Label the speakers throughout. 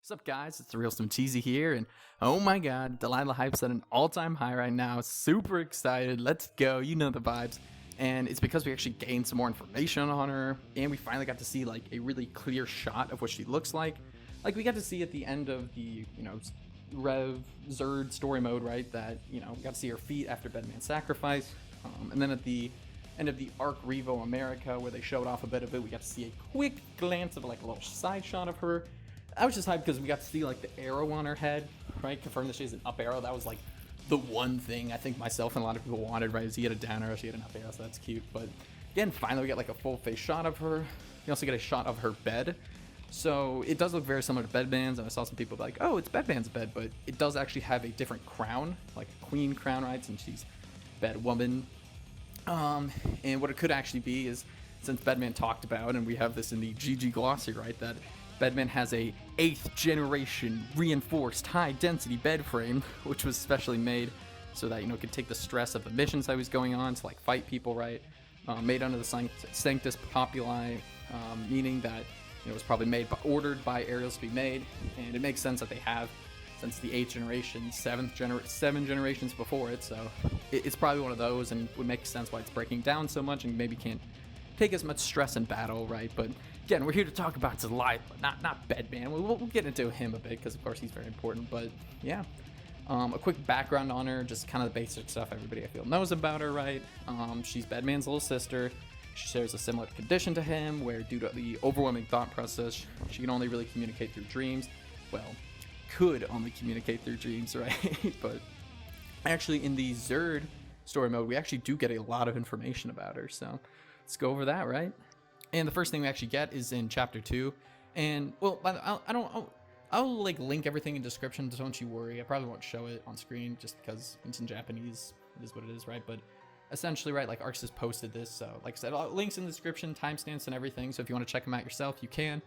Speaker 1: What's up, guys? It's the Real Slim Cheesy here, and oh my god, Delilah hype's at an all-time high right now. Super excited. Let's go. You know the vibes. And it's because we actually gained some more information on her, and we finally got to see like a really clear shot of what she looks like. Like we got to see at the end of the, Xrd story mode, right? That, we got to see her feet after Bedman's sacrifice. And then at the end of the Arc Revo America, where they showed off a bit of it, we got to see a quick glance of like a little side shot of her. I was just hyped because we got to see like the arrow on her head, right? Confirm that she has an up arrow. That was like the one thing I think myself and a lot of people wanted, right? Is he had a down arrow, she had an up arrow, so that's cute. But again, finally we get like a full face shot of her. We also get a shot of her bed. So it does look very similar to Bedman's, and I saw some people be like, oh, it's Bedman's bed, but it does actually have a different crown, like a queen crown, right? Since she's Bedwoman. And what it could actually be is, since Bedman talked about, and we have this in the GG glossy, right, that Bedman has a 8th generation reinforced high density bed frame, which was specially made so that, it could take the stress of the missions I was going on to like fight people, right? Made under the Sanctus Populi, meaning that it was probably ordered by Aerials to be made, and it makes sense that they have since the 8th generation, 7 generations before it, so it's probably one of those, and would make sense why it's breaking down so much and maybe can't take as much stress in battle, right? But again, we're here to talk about Delilah, not Bedman. We'll get into him a bit because of course he's very important. But yeah, a quick background on her, just kind of the basic stuff everybody I feel knows about her, right? She's Bedman's little sister. She shares a similar condition to him, where due to the overwhelming thought process, she can only really communicate through dreams. Well, could only communicate through dreams, right? But actually, in the Xrd story mode, we actually do get a lot of information about her. So let's go over that, right? And the first thing we actually get is in chapter 2. And well, I'll like link everything in description, don't you worry. I probably won't show it on screen just because it's in Japanese. It is what it is, right? But essentially, right, like ArcSys posted this, so like I said, links in the description, timestamps and everything, so if you want to check them out yourself, you can.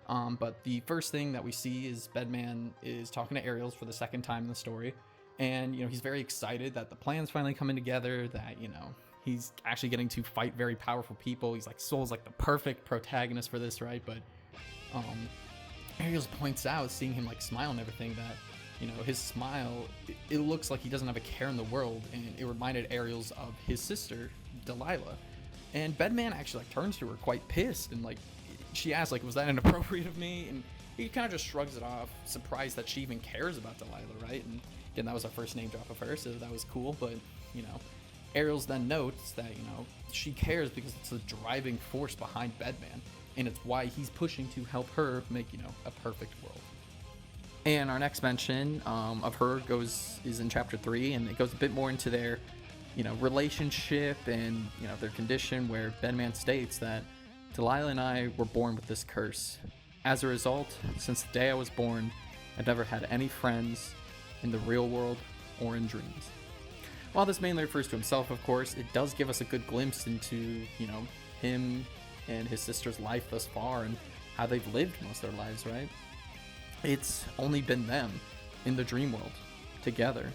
Speaker 1: But the first thing that we see is Bedman is talking to Aerials for the second time in the story, and he's very excited that the plan's finally coming together, that he's actually getting to fight very powerful people. He's like, Soul's like the perfect protagonist for this, right? But Aerials points out, seeing him like smile and everything, that his smile, it looks like he doesn't have a care in the world, and it reminded Aerials of his sister Delilah. And Bedman actually like turns to her quite pissed, and like she asks like, was that inappropriate of me? And he kind of just shrugs it off, surprised that she even cares about Delilah, right? And again, that was our first name drop of her, so that was cool. But Aerials then notes that she cares because it's the driving force behind Bedman, and it's why he's pushing to help her make a perfect world. And our next mention of her is in chapter 3, and it goes a bit more into their relationship and their condition, where Bedman states that Delilah and I were born with this curse. As a result, since the day I was born, I've never had any friends in the real world or in dreams. While this mainly refers to himself, of course, it does give us a good glimpse into him and his sister's life thus far, and how they've lived most of their lives, right? It's only been them in the dream world together.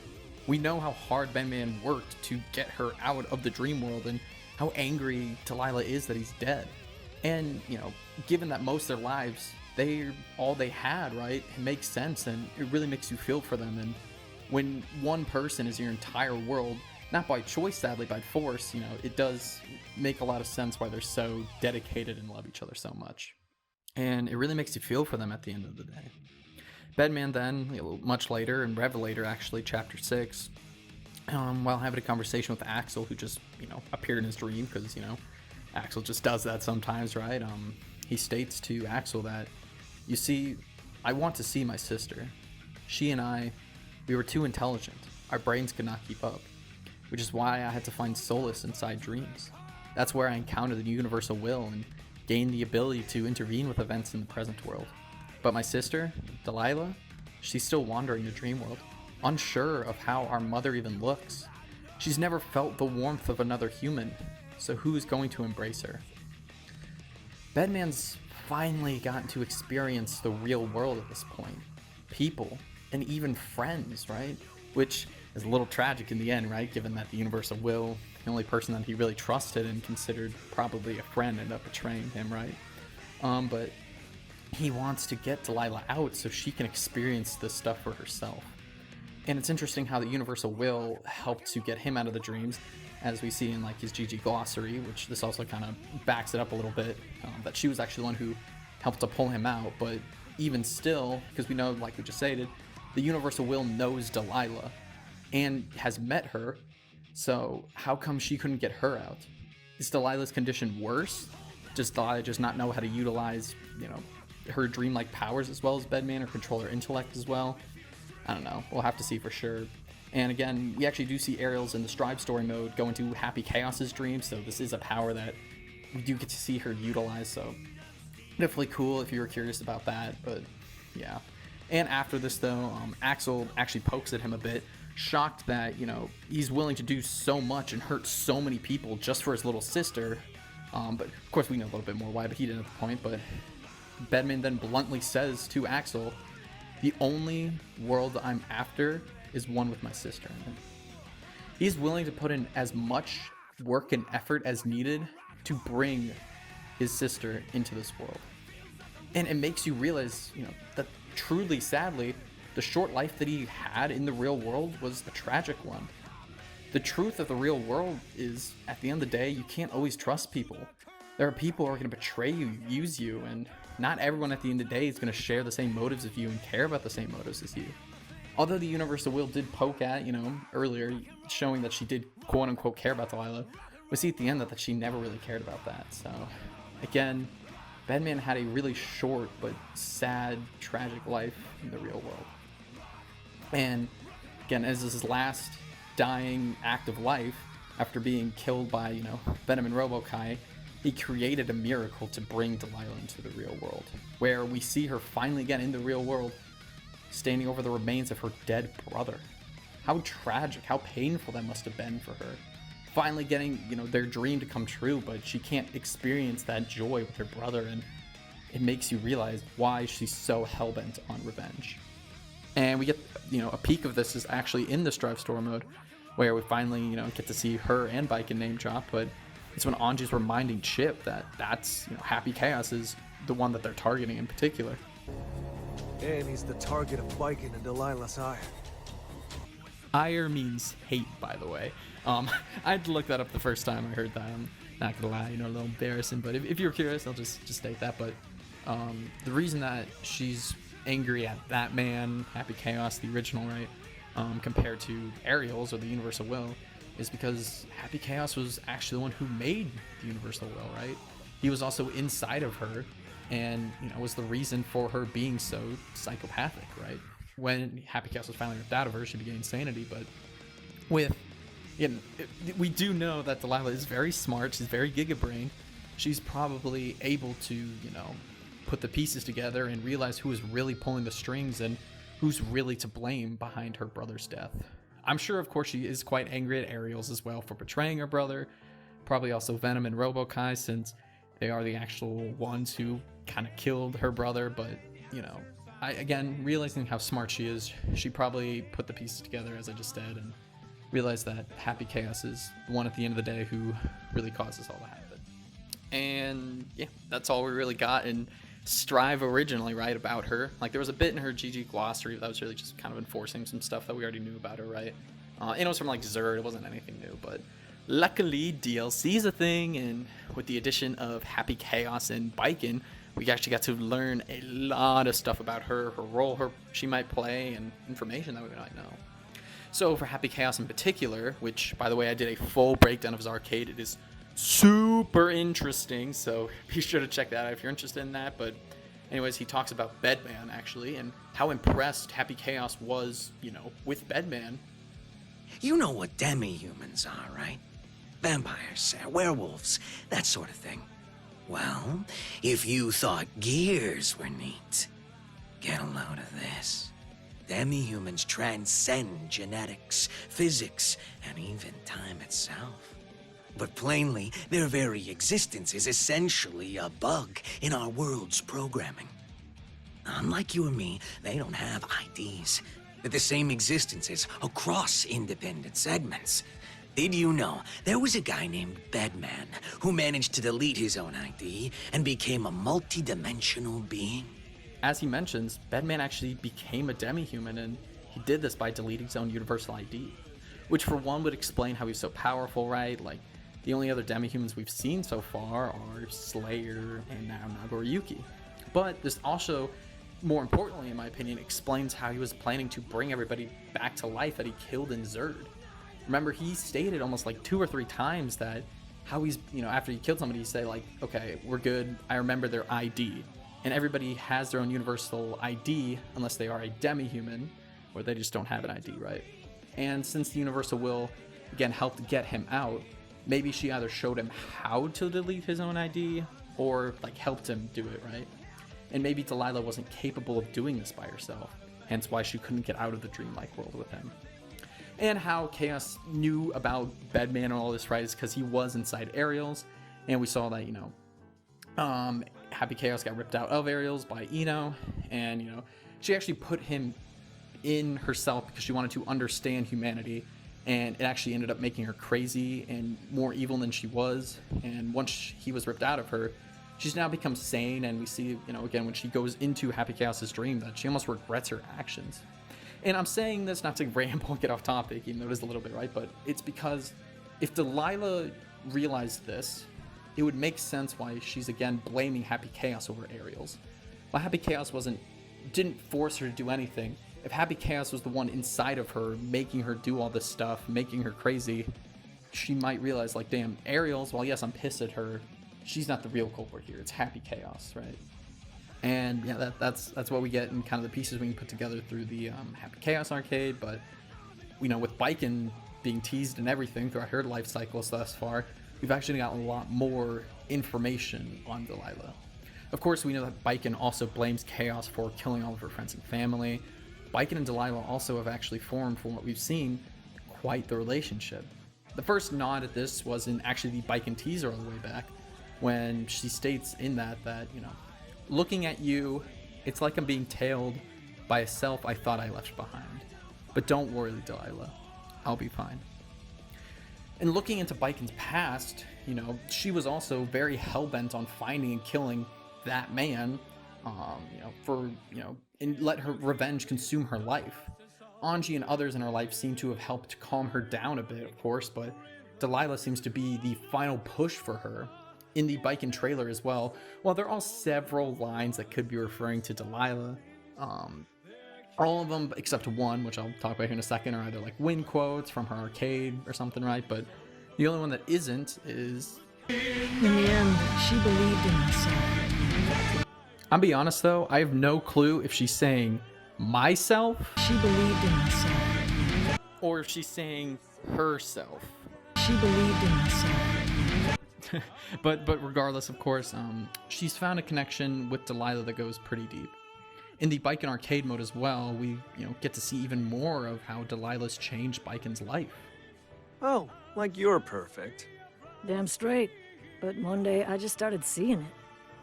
Speaker 1: We know how hard Bedman worked to get her out of the dream world, and how angry Delilah is that he's dead. And given that most of their lives they're all they had, right? It makes sense, and it really makes you feel for them. And when one person is your entire world, not by choice, sadly, by force, it does make a lot of sense why they're so dedicated and love each other so much. And it really makes you feel for them at the end of the day. Bedman then, much later, in Revelator, actually, chapter 6, while having a conversation with Axel, who just, appeared in his dream, because, Axel just does that sometimes, right? He states to Axel that, you see, I want to see my sister. She and I, we were too intelligent. Our brains could not keep up, which is why I had to find solace inside dreams. That's where I encountered the universal will and gained the ability to intervene with events in the present world. But my sister, Delilah, she's still wandering the dream world, unsure of how our mother even looks. She's never felt the warmth of another human, so who is going to embrace her? Bedman's finally gotten to experience the real world at this point. People, and even friends, right? Which is a little tragic in the end, right? Given that the universal will, the only person that he really trusted and considered probably a friend, ended up betraying him, right? But he wants to get Delilah out so she can experience this stuff for herself. And it's interesting how the universal will helped to get him out of the dreams, as we see in like his GG glossary, which this also kind of backs it up a little bit, that she was actually the one who helped to pull him out. But even still, because we know, like we just stated, the universal will knows Delilah and has met her, so how come she couldn't get her out? Is Delilah's condition worse? Does Delilah just not know how to utilize, her dreamlike powers as well as Bedman, or control her intellect as well? I don't know. We'll have to see for sure. And again, we actually do see Ariel's in the Strive story mode go into Happy Chaos's dreams, so this is a power that we do get to see her utilize, so definitely cool if you were curious about that. But yeah. And after this though, Axel actually pokes at him a bit, shocked that, he's willing to do so much and hurt so many people just for his little sister. But of course we know a little bit more why, but he didn't at the point. But Bedman then bluntly says to Axel, "The only world I'm after is one with my sister." And he's willing to put in as much work and effort as needed to bring his sister into this world. And it makes you realize, that truly, sadly, the short life that he had in the real world was a tragic one. The truth of the real world is, at the end of the day, you can't always trust people. There are people who are going to betray you, use you, and not everyone at the end of the day is going to share the same motives as you and care about the same motives as you. Although the universal will did poke at, earlier, showing that she did quote-unquote care about Delilah, we see at the end that she never really cared about that. So, again, Bedman had a really short but sad, tragic life in the real world. And, again, as his last dying act of life, after being killed by, Venom and Robo-Kai, he created a miracle to bring Delilah into the real world, where we see her finally again in the real world, standing over the remains of her dead brother. How tragic, how painful that must have been for her. Finally getting, their dream to come true, but she can't experience that joy with her brother, and it makes you realize why she's so hellbent on revenge. And we get, a peek of this is actually in the Strive Store mode, where we finally, get to see her and Baiken name drop, but it's when Anji's reminding Chip that that's, Happy Chaos is the one that they're targeting in particular.
Speaker 2: And he's the target of Baiken and Delilah's ire.
Speaker 1: Ire means hate, by the way. I had to look that up the first time I heard that. I'm not gonna lie, a little embarrassing, but if you're curious, I'll just state that. But the reason that she's angry at that man, Happy Chaos, the original, right, compared to Ariel's or the Universal Will, is because Happy Chaos was actually the one who made the Universal Will, right? He was also inside of her, and was the reason for her being so psychopathic, right? When Happy Chaos was finally ripped out of her, she began insanity. But we do know that Delilah is very smart. She's very giga-brained. She's probably able to, put the pieces together and realize who is really pulling the strings and who's really to blame behind her brother's death. I'm sure, of course, she is quite angry at Ariel's as well for betraying her brother. Probably also Venom and Robo-Kai, since they are the actual ones who kind of killed her brother. But, again, realizing how smart she is, she probably put the pieces together, as I just said, and realized that Happy Chaos is the one at the end of the day who really caused this all to happen. And, yeah, that's all we really got in Strive originally, right, about her. Like, there was a bit in her GG glossary that was really just kind of enforcing some stuff that we already knew about her, right? And it was from, like, Xrd. It wasn't anything new, but luckily DLC is a thing, and with the addition of Happy Chaos and Baiken, we actually got to learn a lot of stuff about her role she might play, and information that we might know. So for Happy Chaos in particular, which, by the way, I did a full breakdown of his arcade, it is super interesting, so be sure to check that out if you're interested in that. But anyways, he talks about Bedman, actually, and how impressed Happy Chaos was, with Bedman.
Speaker 3: You know what demi-humans are, right? Vampires, werewolves, that sort of thing. Well, if you thought gears were neat, get a load of this. Demi-humans transcend genetics, physics, and even time itself. But plainly, their very existence is essentially a bug in our world's programming. Unlike you and me, they don't have IDs. They're the same existences across independent segments. Did you know there was a guy named Bedman who managed to delete his own ID and became a multi-dimensional being?
Speaker 1: as he mentions, Bedman actually became a demi-human, and he did this by deleting his own universal ID, which for one would explain how he's so powerful, right? Like, the only other demi-humans we've seen so far are Slayer and now Nagoriyuki. But this also, more importantly in my opinion, explains how he was planning to bring everybody back to life that he killed in Xrd. Remember, he stated almost like 2 or 3 times that how he's, after he killed somebody, he say like, okay, we're good, I remember their ID. And everybody has their own universal ID unless they are a demi-human, or they just don't have an ID, right? And since the universal will, again, helped get him out, maybe she either showed him how to delete his own ID, or like helped him do it, right? And maybe Delilah wasn't capable of doing this by herself, hence why she couldn't get out of the dreamlike world with him. And how Chaos knew about Bedman and all this, right, is because he was inside Ariel's, and we saw that, Happy Chaos got ripped out of Ariel's by Eno, and, she actually put him in herself because she wanted to understand humanity, and it actually ended up making her crazy and more evil than she was. And once he was ripped out of her, she's now become sane, and we see, again, when she goes into Happy Chaos's dream, that she almost regrets her actions. And I'm saying this not to ramble and get off topic, even though it is a little bit, right? But it's because if Delilah realized this, it would make sense why she's again blaming Happy Chaos over Ariel's. While Happy Chaos didn't force her to do anything, if Happy Chaos was the one inside of her making her do all this stuff, making her crazy, she might realize, like, damn, Ariel's, while yes, I'm pissed at her, she's not the real culprit here. It's Happy Chaos, right? And yeah, that's what we get in kind of the pieces we can put together through the Happy Chaos arcade. But with Baiken being teased and everything throughout her life cycles thus far, we've actually got a lot more information on Delilah. Of course, we know that Baiken also blames Chaos for killing all of her friends and family. Baiken and Delilah also have actually formed, from what we've seen, quite the relationship. The first nod at this was in actually the Baiken teaser all the way back, when she states in that, looking at you, it's like I'm being tailed by a self I thought I left behind. But don't worry, Delilah, I'll be fine. And looking into Baiken's past, she was also very hell-bent on finding and killing that man, and let her revenge consume her life. Anji and others in her life seem to have helped calm her down a bit, of course, but Delilah seems to be the final push for her. In the Baiken trailer as well, while there are several lines that could be referring to Delilah, all of them except one, which I'll talk about here in a second, are either like win quotes from her arcade or something, right? But the only one that isn't is...
Speaker 4: In the end, she believed in herself.
Speaker 1: I'll be honest though, I have no clue if she's saying myself,
Speaker 4: She believed in herself.
Speaker 1: or if she's saying herself.
Speaker 4: She believed in herself.
Speaker 1: but regardless, of course, she's found a connection with Delilah that goes pretty deep. In the Baiken arcade mode as well, we get to see even more of how Delilah's changed Baiken's life.
Speaker 2: Oh, like you're perfect.
Speaker 4: Damn straight. But one day I just started seeing it.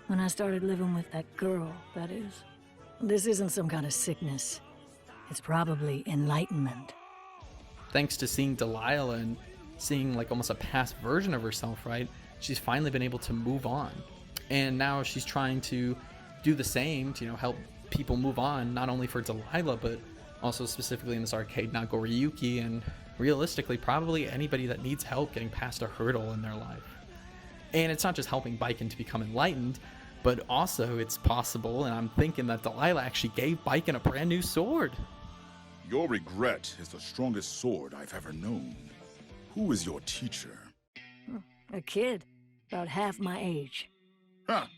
Speaker 4: When I started living with that girl, that is. This isn't some kind of sickness. It's probably enlightenment.
Speaker 1: Thanks to seeing Delilah and seeing like almost a past version of herself, right? She's finally been able to move on. And now she's trying to do the same to, help people move on, not only for Delilah, but also specifically in this arcade, Nagoriyuki, and realistically, probably anybody that needs help getting past a hurdle in their life. And it's not just helping Baiken to become enlightened, but also it's possible, and I'm thinking that Delilah actually gave Baiken a brand new sword.
Speaker 5: Your regret is the strongest sword I've ever known. Who is your teacher?
Speaker 4: A kid, about half my age.
Speaker 5: Ha!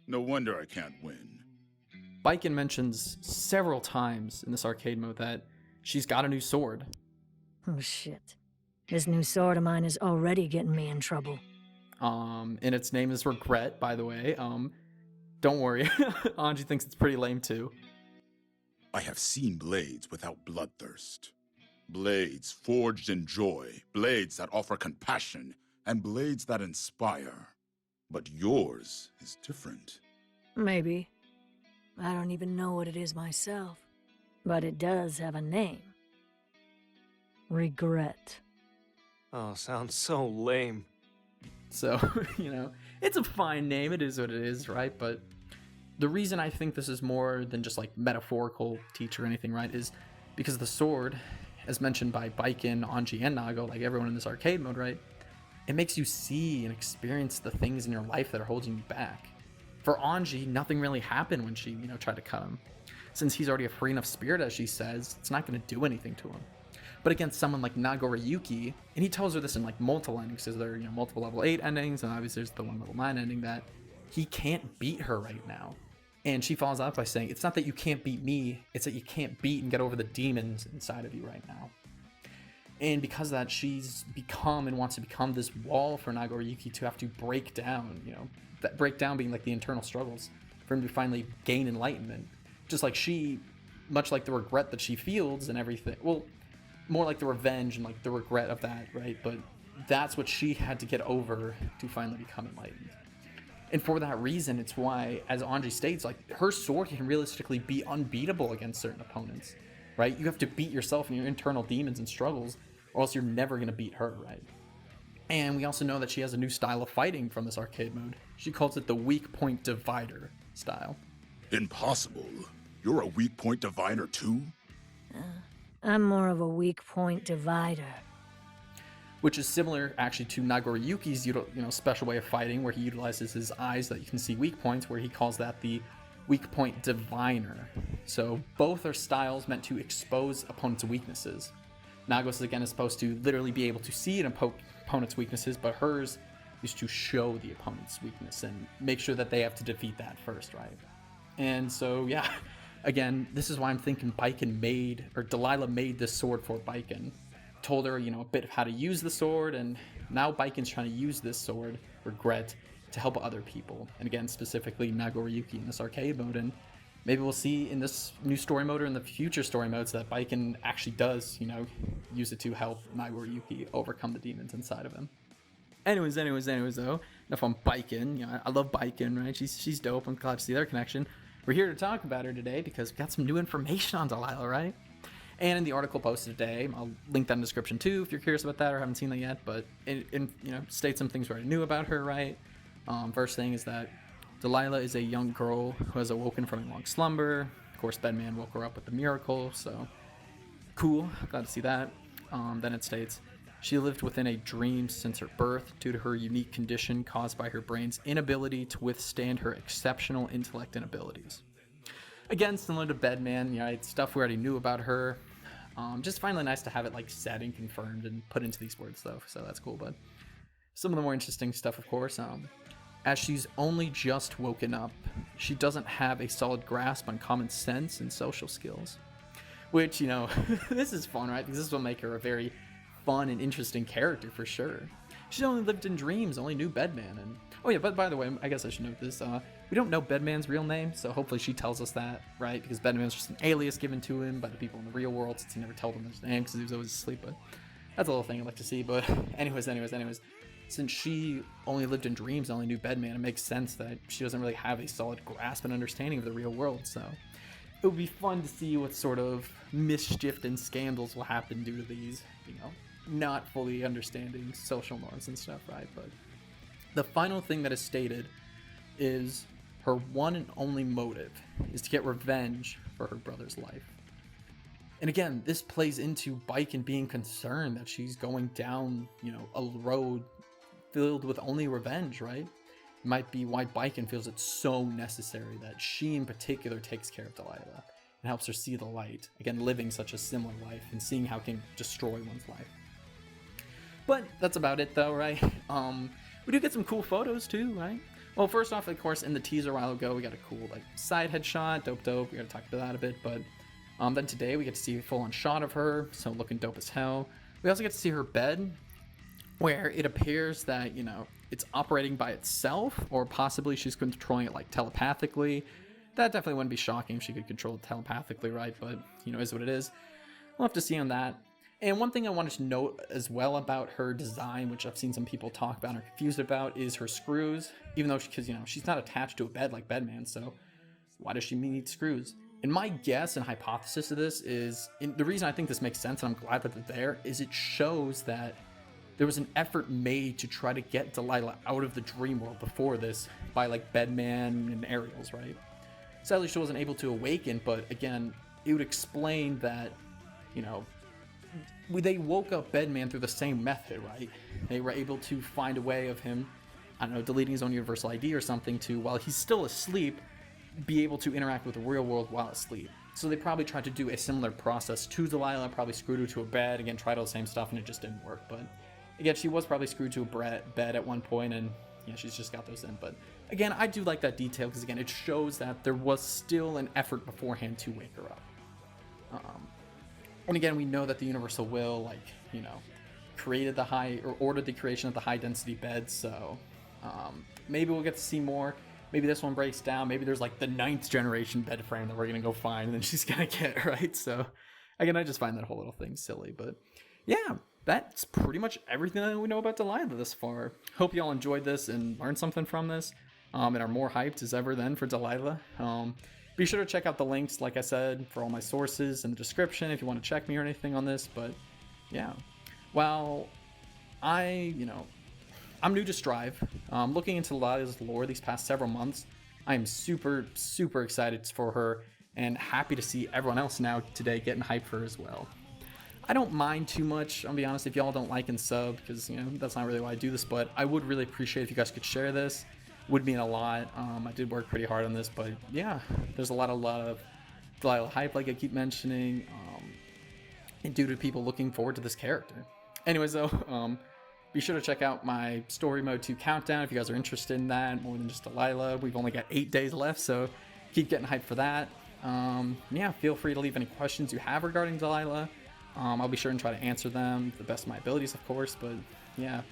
Speaker 5: No wonder I can't win.
Speaker 1: Baiken mentions several times in this arcade mode that she's got a new sword.
Speaker 4: Oh shit. This new sword of mine is already getting me in trouble.
Speaker 1: And its name is Regret, by the way. Don't worry, Anji thinks it's pretty lame too.
Speaker 5: I have seen blades without bloodthirst. Blades forged in joy, blades that offer compassion, and blades that inspire. But yours is different.
Speaker 4: Maybe. I don't even know what it is myself. But it does have a name. Regret.
Speaker 2: Oh, sounds so lame.
Speaker 1: So, it's a fine name. It is what it is, right? But the reason I think this is more than just like metaphorical teach or anything, right, is because the sword, as mentioned by Baiken, Anji, and Nago, like everyone in this arcade mode, right, it makes you see and experience the things in your life that are holding you back. For Anji, nothing really happened when she, tried to cut him. Since he's already a free enough spirit, as she says, it's not going to do anything to him. But against someone like Nagoriyuki, and he tells her this in like multiple endings, because there are multiple level 8 endings, and obviously there's the one level 9 ending, that he can't beat her right now. And she follows up by saying, it's not that you can't beat me, it's that you can't beat and get over the demons inside of you right now. And because of that, she's become and wants to become this wall for Nagoriyuki to have to break down, that breakdown being like the internal struggles for him to finally gain enlightenment. Just like she, much like the regret that she feels and everything, well, more like the revenge and like the regret of that, right? But that's what she had to get over to finally become enlightened. And for that reason, it's why, as Anji states, like her sword can realistically be unbeatable against certain opponents, right? You have to beat yourself and your internal demons and struggles, or else you're never going to beat her, right? And we also know that she has a new style of fighting from this arcade mode. She calls it the weak point divider style.
Speaker 5: Impossible. You're a weak point diviner too?
Speaker 4: I'm more of a weak point divider.
Speaker 1: Which is similar actually to Nagoriyuki's special way of fighting, where he utilizes his eyes that you can see weak points, where he calls that the weak point diviner. So both are styles meant to expose opponents' weaknesses. Nago's again is supposed to literally be able to see an opponent's weaknesses, but hers is to show the opponent's weakness and make sure that they have to defeat that first, right? And so yeah, again, this is why I'm thinking Delilah made this sword for Baiken. Told her, a bit of how to use the sword, and now Baiken's trying to use this sword, Regret, to help other people. And again, specifically Nagoriyuki in this arcade mode, and maybe we'll see in this new story mode or in the future story modes that Baiken actually does, use it to help Nagoriyuki overcome the demons inside of him. Anyways though, enough on Baiken. I love Baiken, right? She's dope. I'm glad to see their connection. We're here to talk about her today because we got some new information on Delilah, right? And in the article posted today, I'll link that in the description too if you're curious about that or haven't seen that yet, but it states some things we already knew about her, right? First thing is that Delilah is a young girl who has awoken from a long slumber. Of course, Bedman woke her up with the miracle, so cool. Glad to see that. Then it states, she lived within a dream since her birth due to her unique condition caused by her brain's inability to withstand her exceptional intellect and abilities. Again, similar to Bedman, it's stuff we already knew about her. Just finally nice to have it like said and confirmed and put into these words though, so that's cool. But some of the more interesting stuff, of course, as she's only just woken up, she doesn't have a solid grasp on common sense and social skills. Which, this is fun, right? Because this will make her a very fun and interesting character for sure. She only lived in dreams, only knew Bedman, and oh yeah, but by the way, I guess I should note this, we don't know Bedman's real name, so hopefully she tells us that, right? Because Bedman's just an alias given to him by the people in the real world, since he never told them his name because he was always asleep. But that's a little thing I'd like to see. But anyways, since she only lived in dreams, only knew Bedman, it makes sense that she doesn't really have a solid grasp and understanding of the real world. So it would be fun to see what sort of mischief and scandals will happen due to these, not fully understanding social norms and stuff, right? But the final thing that is stated is her one and only motive is to get revenge for her brother's life. And again, this plays into Baiken being concerned that she's going down, a road filled with only revenge, right? It might be why Baiken feels it's so necessary that she in particular takes care of Delilah and helps her see the light. Again, living such a similar life and seeing how it can destroy one's life. But that's about it though, right? We do get some cool photos too, right? Well, first off, of course, in the teaser a while ago, we got a cool side headshot, dope. We gotta talk about that a bit, but then today we get to see a full-on shot of her, so looking dope as hell. We also get to see her bed, where it appears that it's operating by itself, or possibly she's controlling it telepathically. That definitely wouldn't be shocking if she could control it telepathically, right? But is what it is. We'll have to see on that. And one thing I wanted to note as well about her design, which I've seen some people talk about and are confused about, is her screws. Even though, because she's not attached to a bed like Bedman, so why does she need screws? And my guess and hypothesis of this is, the reason I think this makes sense, and I'm glad that they're there, is it shows that there was an effort made to try to get Delilah out of the dream world before this by Bedman and Ariel's, right? Sadly, she wasn't able to awaken, but again, it would explain that, you know, they woke up Bedman through the same method, right? They were able to find a way of him, I don't know, deleting his own universal ID or something to, while he's still asleep, be able to interact with the real world while asleep. So they probably tried to do a similar process to Delilah, probably screwed her to a bed, again, tried all the same stuff, and it just didn't work. But again, she was probably screwed to a bed at one point, and yeah, she's just got those in. But again, I do like that detail, because again, it shows that there was still an effort beforehand to wake her up. And again, we know that the Universal Will, like, you know, created the ordered the creation of the high density beds, so maybe we'll get to see more. Maybe this one breaks down. Maybe there's like the 9th generation bed frame that we're gonna go find, and then she's gonna get, right? So again, I just find that whole little thing silly. But yeah, that's pretty much everything that we know about Delilah this far. Hope you all enjoyed this and learned something from this, and are more hyped as ever then for Delilah. Be sure to check out the links, like I said, for all my sources in the description if you want to check me or anything on this. But yeah, well, I'm new to Strive. Looking into Delilah's lore these past several months, I am super, super excited for her and happy to see everyone else now today getting hyped for her as well. I don't mind too much, I'll be honest, if y'all don't like and sub, because, you know, that's not really why I do this, but I would really appreciate if you guys could share this. Would mean a lot. I did work pretty hard on this, but yeah, there's a lot of Delilah hype, like I keep mentioning, and due to people looking forward to this character. Anyways, though, be sure to check out my Story Mode 2 countdown if you guys are interested in that, more than just Delilah. We've only got 8 days left, so keep getting hyped for that. Yeah, feel free to leave any questions you have regarding Delilah. I'll be sure and try to answer them to the best of my abilities, of course, but yeah.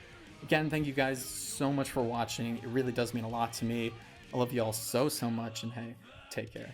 Speaker 1: Again, thank you guys so much for watching. It really does mean a lot to me. I love you all so, so much, and hey, take care.